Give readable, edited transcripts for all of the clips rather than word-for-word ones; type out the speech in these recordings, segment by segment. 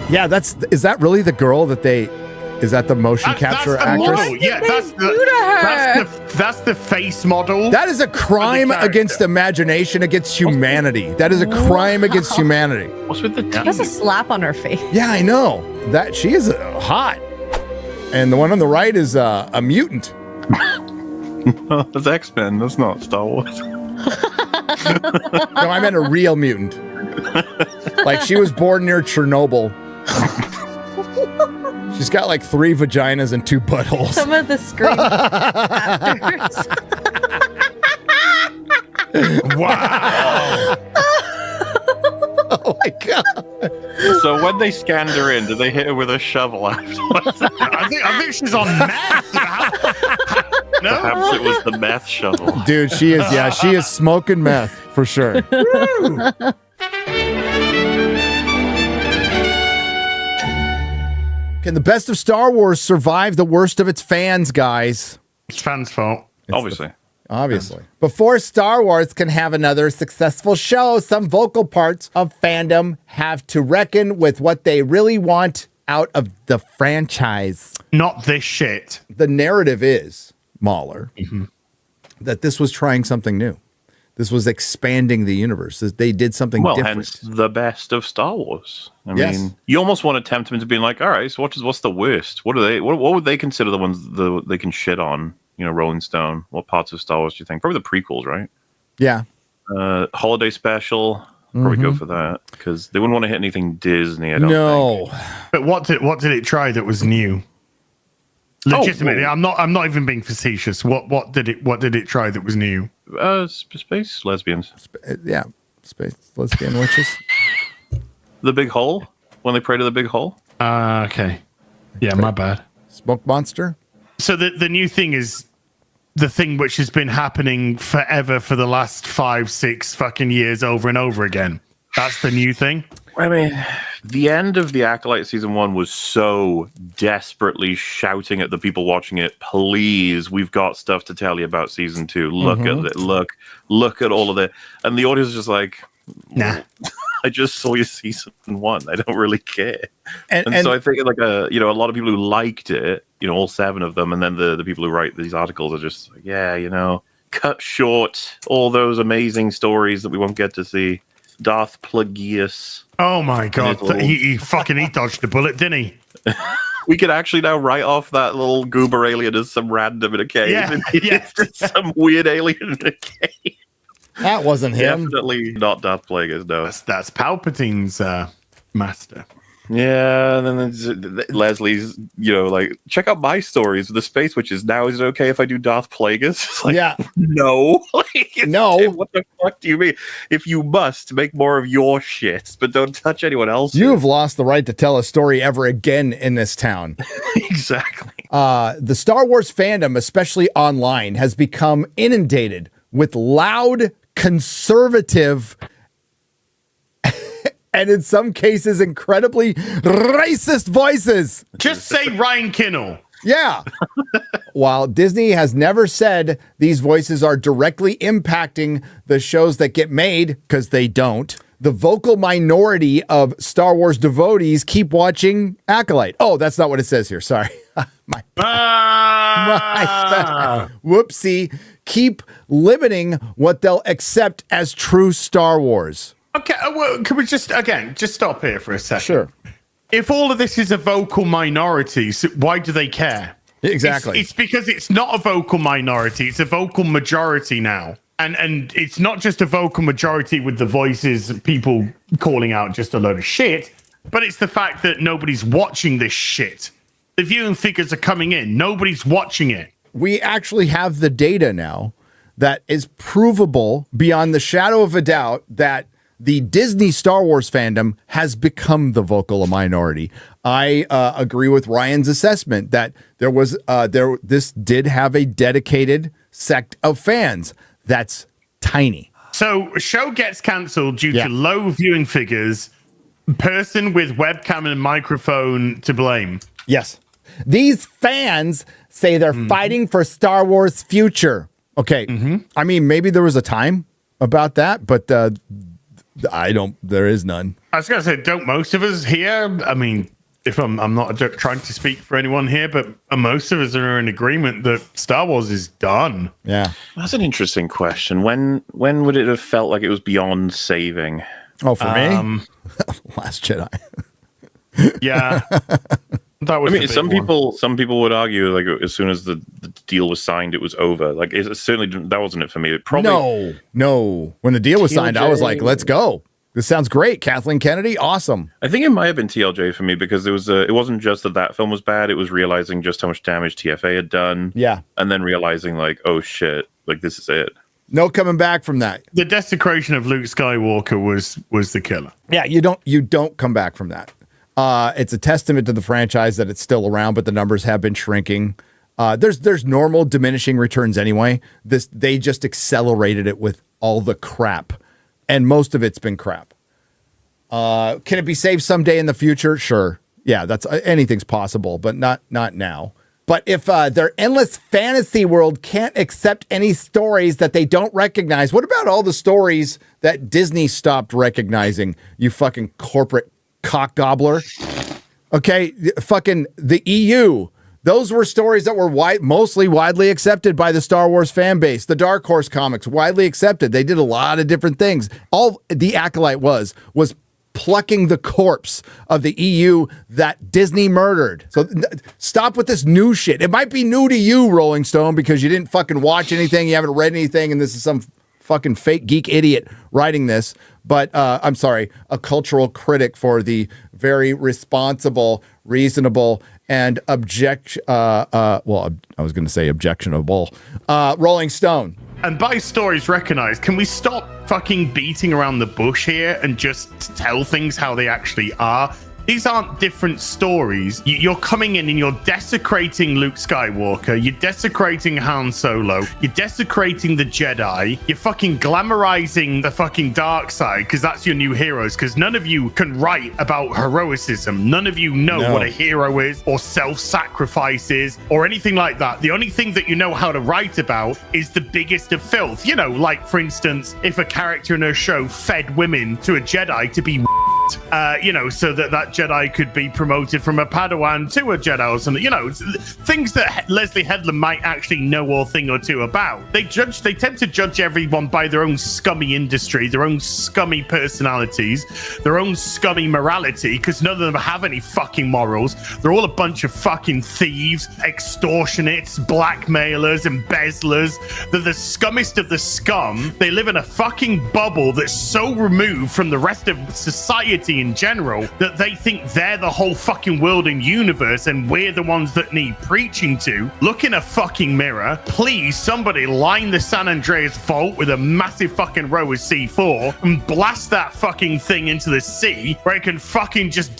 Yeah, is that really the girl that is that the motion capture that's the actress? model. Yeah, that's the face model. That is a crime against imagination, against humanity. That is a crime against humanity. What's with the teeth? That's a slap on her face. Yeah, I know. That she is hot. And the one on the right is a mutant. That's X-Men. That's not Star Wars. No, I meant a real mutant. Like she was born near Chernobyl. She's got like 3 vaginas and 2 buttholes. Some of the screen actors. Wow. Oh my god. So when they scanned her in, did they hit her with a shovel afterwards? I think she's on meth. No? Perhaps it was the meth shovel. Dude, she is smoking meth for sure. Can the best of Star Wars survive the worst of its fans, guys? It's fans' fault. Obviously. Before Star Wars can have another successful show, some vocal parts of fandom have to reckon with what they really want out of the franchise. Not this shit. The narrative is, MauLer, that this was trying something new. This was expanding the universe. They did something different. Hence the best of Star Wars. I mean, you almost want to tempt them into being like, all right, so what's the worst? What would they consider the ones they can shit on? You know, Rolling Stone. What parts of Star Wars do you think? Probably the prequels, right? Yeah. Holiday special. Probably go for that because they wouldn't want to hit anything Disney. I don't think. But what did it try that was new? Legitimately, I'm not even being facetious. What did it try that was new? Space lesbians. Space lesbian witches. The big hole when they pray to the big hole. Okay. Yeah, my bad. Smoke monster. So the new thing is the thing which has been happening forever for the last 5-6 fucking years over and over again. That's the new thing. I mean, the end of the Acolyte season 1 was so desperately shouting at the people watching it, please, we've got stuff to tell you about season 2. Look at it. Look at all of it. And the audience is just like, nah. I just saw your season 1. I don't really care. And so I think like a lot of people who liked it, all 7 of them, and then the people who write these articles are just like, cut short all those amazing stories that we won't get to see. Darth Plagueis. Oh my god, he dodged the bullet, didn't he? We could actually now write off that little goober alien as some random in a cave. Yeah. It's just some weird alien in a cave. That wasn't him. Definitely not Darth Plagueis, no. That's Palpatine's master. Yeah, and then Leslie's, like, check out my stories with the space witches. Now, is it okay if I do Darth Plagueis? Like, yeah. No. No. What the fuck do you mean? If you must, make more of your shit, but don't touch anyone else. You've lost the right to tell a story ever again in this town. Exactly. The Star Wars fandom, especially online, has become inundated with loud, conservative, and in some cases, incredibly racist voices. Just say Ryan Kinnell. Yeah. While Disney has never said these voices are directly impacting the shows that get made, because they don't, the vocal minority of Star Wars devotees keep watching Acolyte. Oh, that's not what it says here. Sorry. My bad. Whoopsie. Keep limiting what they'll accept as true Star Wars. Okay, well, can we just stop here for a second? Sure. If all of this is a vocal minority, so why do they care? Exactly. It's because it's not a vocal minority, it's a vocal majority now. And it's not just a vocal majority with the voices, people calling out just a load of shit, but it's the fact that nobody's watching this shit. The viewing figures are coming in, nobody's watching it. We actually have the data now that is provable beyond the shadow of a doubt that the Disney Star Wars fandom has become the vocal minority. I agree with Ryan's assessment that this did have a dedicated sect of fans. That's tiny. So a show gets cancelled due to low viewing figures. Person with webcam and microphone to blame. Yes. These fans say they're fighting for Star Wars' future. Okay. I mean, maybe there was a time about that, but There is none. I was going to say, don't most of us here? I mean, if I'm not trying to speak for anyone here, but most of us are in agreement that Star Wars is done. Yeah. That's an interesting question. When would it have felt like it was beyond saving? Oh, for me? Last Jedi. Yeah. That was some people would argue like as soon as the deal was signed, it was over. Like it certainly that wasn't it for me. It probably no. When the deal was signed, I was like, let's go. This sounds great. Kathleen Kennedy, awesome. I think it might have been TLJ for me because it wasn't just that film was bad. It was realizing just how much damage TFA had done. Yeah. And then realizing like, oh shit, like this is it. No coming back from that. The desecration of Luke Skywalker was the killer. Yeah, you don't come back from that. It's a testament to the franchise that it's still around, but the numbers have been shrinking. There's normal diminishing returns anyway. They just accelerated it with all the crap, and most of it's been crap. Can it be saved someday in the future? Sure. Yeah, that's anything's possible, but not now. But if their endless fantasy world can't accept any stories that they don't recognize, what about all the stories that Disney stopped recognizing? You fucking corporate cock gobbler. Okay, fucking the EU. Those were stories that were mostly widely accepted by the Star Wars fan base. The Dark Horse comics, widely accepted. They did a lot of different things. All the Acolyte was plucking the corpse of the EU that Disney murdered. So stop with this new shit. It might be new to you, Rolling Stone, because you didn't fucking watch anything, you haven't read anything, and this is some fucking fake geek idiot writing this. But I'm sorry, a cultural critic for the very responsible, reasonable, and I was going to say objectionable, Rolling Stone. And by stories recognized, can we stop fucking beating around the bush here and just tell things how they actually are? These aren't different stories. You're coming in and you're desecrating Luke Skywalker. You're desecrating Han Solo. You're desecrating the Jedi. You're fucking glamorizing the fucking dark side because that's your new heroes. Because none of you can write about heroicism. None of you know what a hero is or self-sacrifice is or anything like that. The only thing that you know how to write about is the biggest of filth. You know, like for instance, if a character in a show fed women to a Jedi to be so that Jedi could be promoted from a Padawan to a Jedi or something, things that Leslie Headland might actually know a thing or two about. They tend to judge everyone by their own scummy industry, their own scummy personalities, their own scummy morality, because none of them have any fucking morals. They're all a bunch of fucking thieves, extortionists, blackmailers, embezzlers. They're the scummest of the scum. They live in a fucking bubble that's so removed from the rest of society in general that they think they're the whole fucking world and universe and we're the ones that need preaching to. Look in a fucking mirror. Please, somebody line the San Andreas Fault with a massive fucking row of C4 and blast that fucking thing into the sea where it can fucking just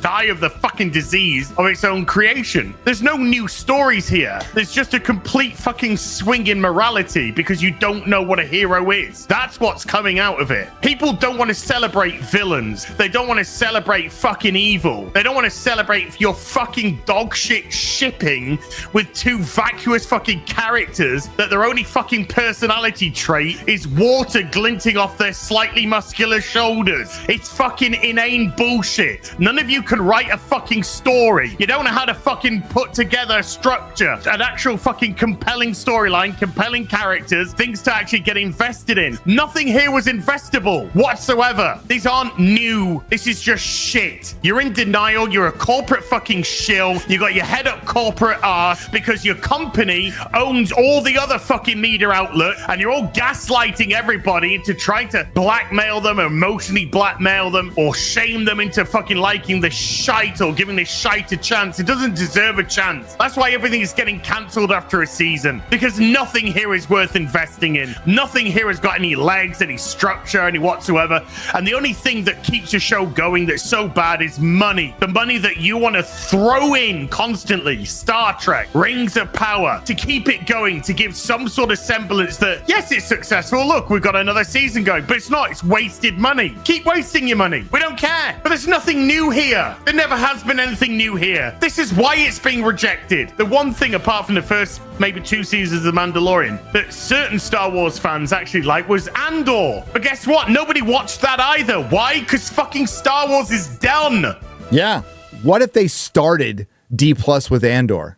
die of the fucking disease of its own creation. There's no new stories here. There's just a complete fucking swing in morality because you don't know what a hero is. That's what's coming out of it. People don't want to celebrate villains. They don't want to celebrate fucking evil. They don't want to celebrate your fucking dog shit shipping with two vacuous fucking characters that their only fucking personality trait is water glinting off their slightly muscular shoulders. It's fucking inane bullshit. None of you can write a fucking story. You don't know how to fucking put together a structure, an actual fucking compelling storyline, compelling characters, things to actually get invested in. Nothing here was investable whatsoever. These aren't new. This is just shit. You're in denial. You're a corporate fucking shill. You got your head up corporate ass because your company owns all the other fucking media outlet and you're all gaslighting everybody into trying to blackmail them, emotionally blackmail them, or shame them into fucking liking the shite or giving this shite a chance. It doesn't deserve a chance. That's why everything is getting cancelled after a season, because nothing here is worth investing in. Nothing here has got any legs, any structure, any whatsoever. And the only thing that keeps keeps a show going that's so bad is money. The money that you want to throw in constantly. Star Trek, Rings of Power, to keep it going, to give some sort of semblance that, yes, it's successful. Look, we've got another season going, but it's not. It's wasted money. Keep wasting your money. We don't care. But there's nothing new here. There never has been anything new here. This is why it's being rejected. The one thing, apart from the first maybe 2 seasons of The Mandalorian, that certain Star Wars fans actually like was Andor. But guess what? Nobody watched that either. Why? Because fucking Star Wars is done. Yeah. What if they started D+ with Andor?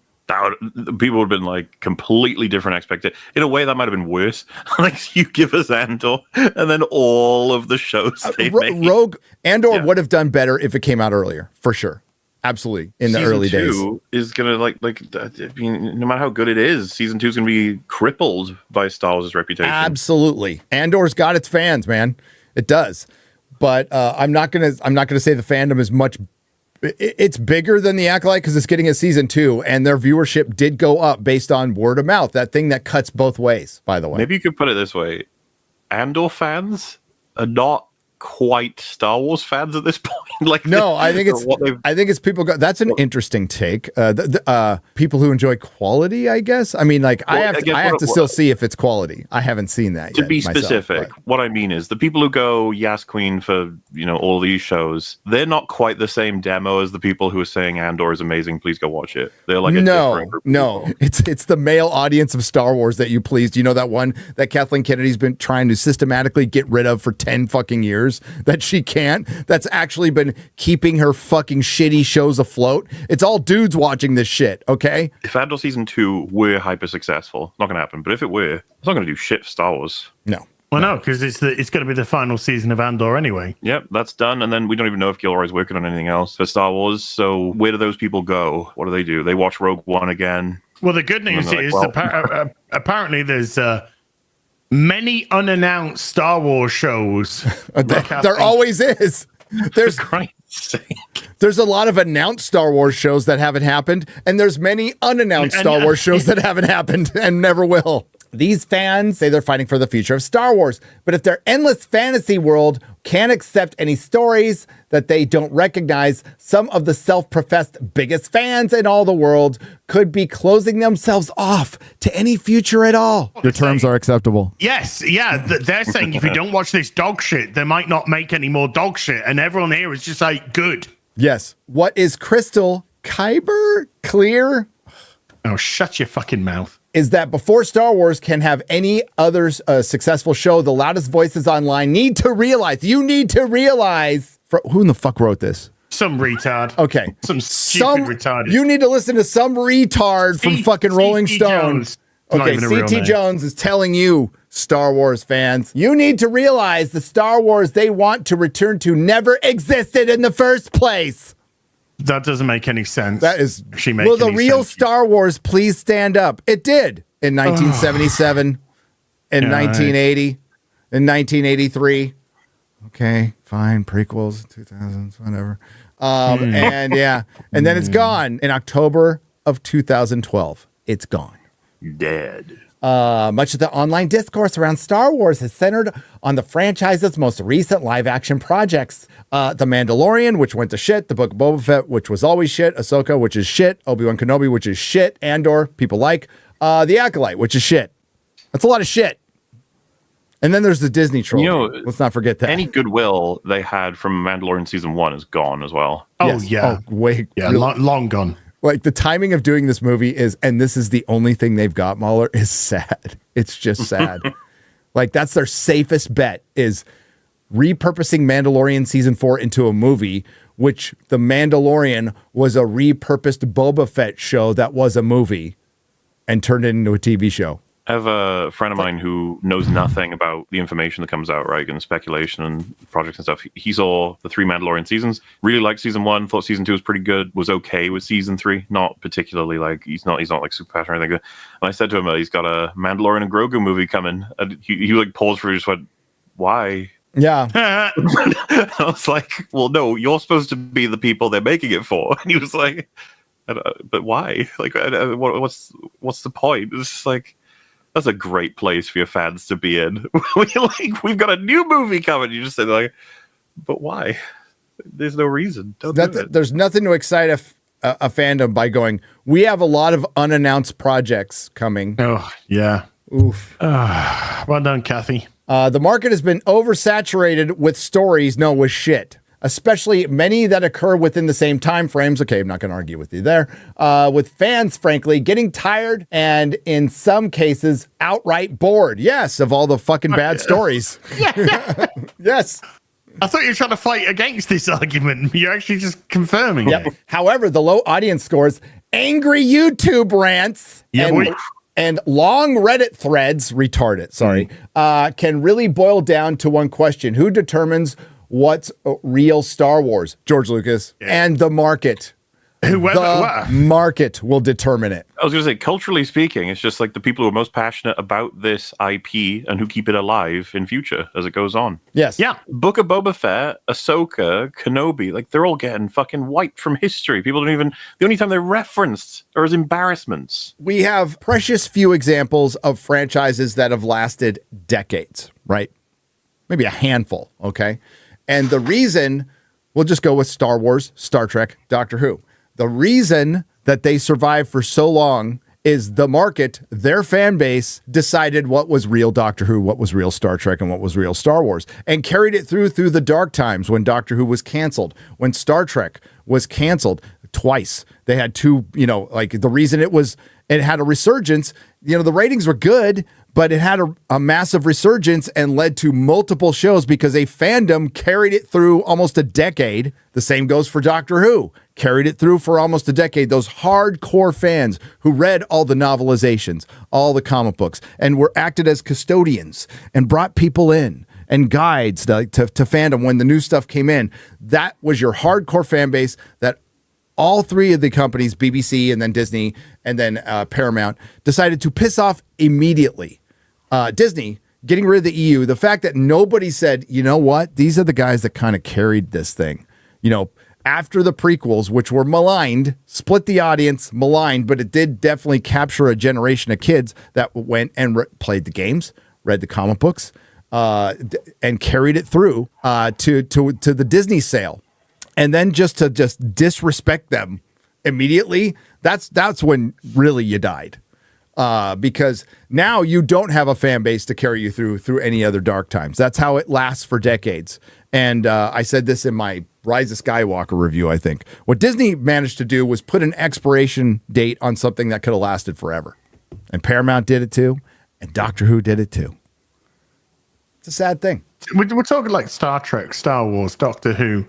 People would have been like completely different expected. In a way, that might have been worse. Like, you give us Andor, and then all of the shows they make. Rogue Andor would have done better if it came out earlier, for sure. Absolutely, in the early days. Season 2 is gonna I mean, no matter how good it is, Season 2 is gonna be crippled by Star Wars' reputation. Absolutely, Andor's got its fans, man. It does, but I'm not gonna say the fandom is much. It's bigger than the Acolyte because it's getting a Season 2, and their viewership did go up based on word of mouth. That thing that cuts both ways, by the way. Maybe you could put it this way: Andor fans are not quite Star Wars fans at this point. Like, no, I think it's people go. That's an interesting take. People who enjoy quality, I guess. I mean, like, I have to still see if it's quality. I haven't seen that yet. To be specific, what I mean is the people who go Yas Queen for all these shows, they're not quite the same demo as the people who are saying Andor is amazing. Please go watch it. They're like different group of people. It's the male audience of Star Wars that you pleased. You know that one that Kathleen Kennedy's been trying to systematically get rid of for 10 fucking years that she can't. That's actually been keeping her fucking shitty shows afloat. It's all dudes watching this shit, okay? If Andor Season 2 were hyper successful, not going to happen. But if it were, it's not going to do shit for Star Wars. No. Well, no, because it's going to be the final season of Andor anyway. Yep, that's done. And then we don't even know if Gilroy's working on anything else for Star Wars. So where do those people go? What do? They watch Rogue One again? Well, the good news is apparently there's many unannounced Star Wars shows. There always is. There's a lot of announced Star Wars shows that haven't happened, and there's many unannounced Star Wars shows that haven't happened and never will. These fans say they're fighting for the future of Star Wars, but if their endless fantasy world can't accept any stories that they don't recognize, some of the self-professed biggest fans in all the world could be closing themselves off to any future at all. Your terms are acceptable. Yes, yeah. They're saying if you don't watch this dog shit, they might not make any more dog shit, and everyone here is just like, good. Yes. What is crystal clear? Oh, shut your fucking mouth. Is that before Star Wars can have any other successful show, the loudest voices online need to realize, who in the fuck wrote this? Some retard. Okay. Some stupid retard. You need to listen to some retard from fucking Rolling Stone. Okay, C.T. Jones is telling you, Star Wars fans, you need to realize the Star Wars they want to return to never existed in the first place. That doesn't make any sense. That is. Will the real Star Wars please stand up? It did in 1977, in 1980, in 1983. Okay, fine. Prequels, 2000s, whatever. And then it's gone in October of 2012. It's gone. Dead. Much of the online discourse around Star Wars is centered on the franchise's most recent live-action projects. The Mandalorian, which went to shit. The Book of Boba Fett, which was always shit. Ahsoka, which is shit. Obi-Wan Kenobi, which is shit. Andor, people like. The Acolyte, which is shit. That's a lot of shit. And then there's the Disney trilogy. Let's not forget that. Any goodwill they had from Mandalorian Season 1 is gone as well. Oh, yes. yeah. Oh, wait. Yeah, long gone. Like, the timing of doing this movie is, and this is the only thing they've got, MauLer, is sad. It's just sad. Like, that's their safest bet, is repurposing Mandalorian Season 4 into a movie, which The Mandalorian was a repurposed Boba Fett show that was a movie and turned it into a TV show. I have a friend of mine who knows nothing about the information that comes out, right, and speculation and projects and stuff. He saw the 3 Mandalorian seasons, really liked Season 1, thought Season 2 was pretty good, was okay with Season 3, not particularly, like, he's not like super passionate or anything. And I said to him, he's got a Mandalorian and Grogu movie coming. And he like paused for, just went, why? Yeah. I was like, well, no, you're supposed to be the people they're making it for. And he was like, but why? Like, what's the point? It's just like, that's a great place for your fans to be in. We've got a new movie coming. You just say, like, but why? There's no reason. Don't do it. There's nothing to excite a fandom by going, we have a lot of unannounced projects coming. Oh, yeah. Oof. Well done, Kathy. The market has been oversaturated with stories, with shit. Especially many that occur within the same time frames. Okay, I'm not going to argue with you there. With fans, frankly, getting tired and in some cases outright bored. Yes, of all the fucking bad stories. Yes. I thought you were trying to fight against this argument. You're actually just confirming it. However, the low audience scores, angry YouTube rants, and long Reddit threads, can really boil down to one question. Who determines what's real Star Wars? George Lucas and the market. The market will determine it. I was going to say, culturally speaking, it's just like the people who are most passionate about this IP and who keep it alive in future as it goes on. Yes. Yeah. Book of Boba Fett, Ahsoka, Kenobi, like they're all getting fucking wiped from history. People don't even, the only time they're referenced are as embarrassments. We have precious few examples of franchises that have lasted decades, right? Maybe a handful, okay? And the reason, we'll just go with Star Wars, Star Trek, Doctor Who. The reason that they survived for so long is the market, their fan base, decided what was real Doctor Who, what was real Star Trek, and what was real Star Wars, and carried it through the dark times when Doctor Who was canceled, when Star Trek was canceled twice. They had two, the reason it had a resurgence, the ratings were good, but it had a massive resurgence and led to multiple shows because a fandom carried it through almost a decade. The same goes for Doctor Who. Carried it through for almost a decade. Those hardcore fans who read all the novelizations, all the comic books, and were acted as custodians and brought people in and guides to fandom when the new stuff came in. That was your hardcore fan base that all three of the companies, BBC and then Disney and then Paramount, decided to piss off immediately. Disney getting rid of the EU, the fact that nobody said, you know what, these are the guys that kind of carried this thing. After the prequels, which were maligned, split the audience, maligned, but it did definitely capture a generation of kids that went and played the games, read the comic books, and carried it through to the Disney sale. And then just to disrespect them immediately, that's when really you died. Because now you don't have a fan base to carry you through any other dark times. That's how it lasts for decades. And I said this in my Rise of Skywalker review, I think. What Disney managed to do was put an expiration date on something that could have lasted forever. And Paramount did it too. And Doctor Who did it too. It's a sad thing. We're talking like Star Trek, Star Wars, Doctor Who.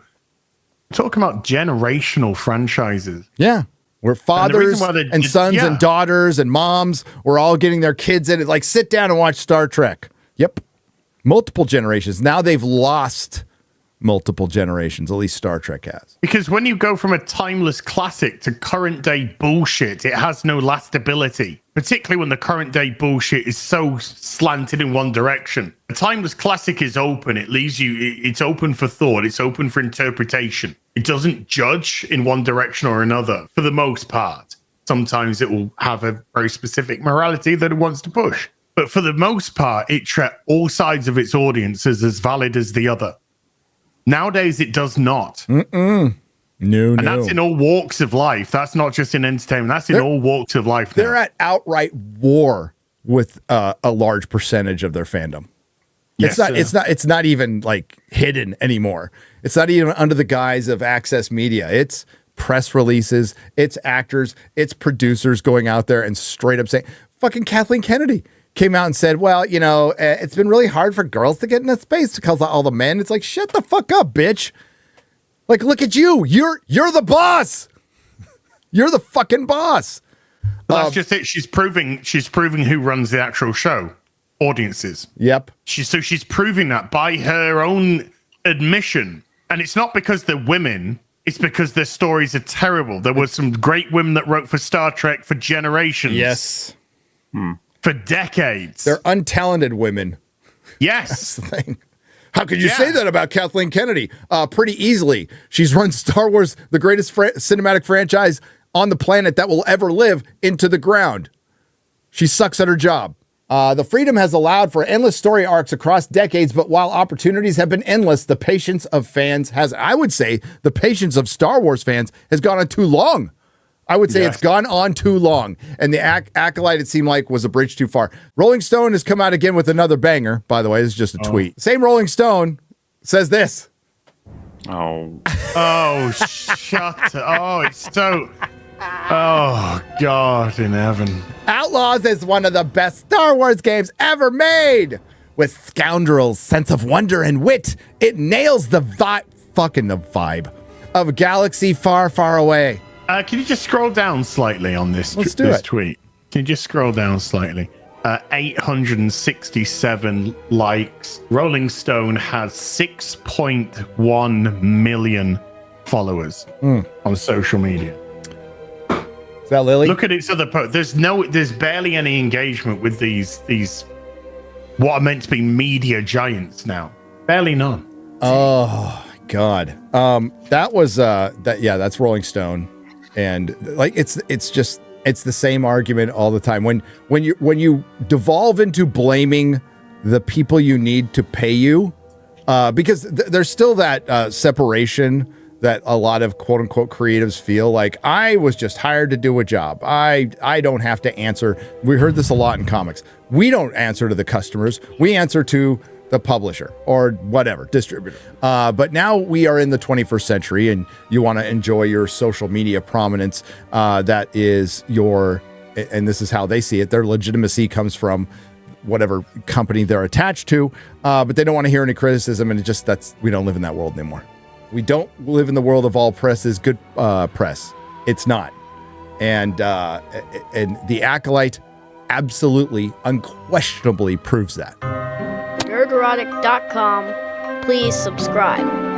We're talking about generational franchises. Yeah. Where fathers and sons and daughters and moms were all getting their kids in it. Like, sit down and watch Star Trek. Yep. Multiple generations. Now they've lost multiple generations. At least Star Trek has. Because when you go from a timeless classic to current day bullshit, it has no lastability. Particularly when the current day bullshit is so slanted in one direction. A timeless classic is open. It leaves you, it's open for thought. It's open for interpretation. It doesn't judge in one direction or another for the most part. Sometimes it will have a very specific morality that it wants to push. But for the most part, it treats all sides of its audience as valid as the other. Nowadays, it does not. No. That's in all walks of life. That's not just in entertainment. That's in all walks of life now. They're at outright war with a large percentage of their fandom. Yes, it's not even like hidden anymore. It's not even under the guise of access media. It's press releases, it's actors, it's producers going out there and straight up saying, fucking Kathleen Kennedy came out and said, well, it's been really hard for girls to get into space because of all the men. It's like, shut the fuck up, bitch. Like, look at you. You're the boss. You're the fucking boss. That's just it. She's proving who runs the actual show. Audiences. Yep. She's proving that by her own admission. And it's not because they're women. It's because their stories are terrible. There were some great women that wrote for Star Trek for generations. Yes. For decades. They're untalented women. Yes. That's the thing. How could you say that about Kathleen Kennedy? Pretty easily. She's run Star Wars, the greatest cinematic franchise on the planet that will ever live, into the ground. She sucks at her job. The freedom has allowed for endless story arcs across decades, but while opportunities have been endless, the patience of fans has, I would say, the patience of Star Wars fans has gone on too long. I would say it's gone on too long. And the Acolyte, it seemed like, was a bridge too far. Rolling Stone has come out again with another banger. By the way, this is just a tweet. Same Rolling Stone says this. Oh, shut up. Oh, it's so... Oh, God in heaven. Outlaws is one of the best Star Wars games ever made. With Scoundrel's sense of wonder and wit, it nails the vibe of a galaxy far, far away. Can you just scroll down slightly on this, Let's do this it. tweet? Can you just scroll down slightly? 867 likes. Rolling Stone has 6.1 million followers on social media. Is that Lily? Look at its other post. There's barely any engagement with these what are meant to be media giants now. Barely none. Oh God. That's Rolling Stone. And like it's the same argument all the time. When you devolve into blaming the people you need to pay you, because there's still that separation that a lot of quote unquote creatives feel like I was just hired to do a job. I don't have to answer. We heard this a lot in comics. We don't answer to the customers. We answer to the publisher or whatever, distributor. But now we are in the 21st century and you want to enjoy your social media prominence. That is and this is how they see it. Their legitimacy comes from whatever company they're attached to, but they don't want to hear any criticism. And we don't live in that world anymore. We don't live in the world of all press is good press. It's not. And the Acolyte absolutely, unquestionably proves that. Nerdrotic.com. Please subscribe.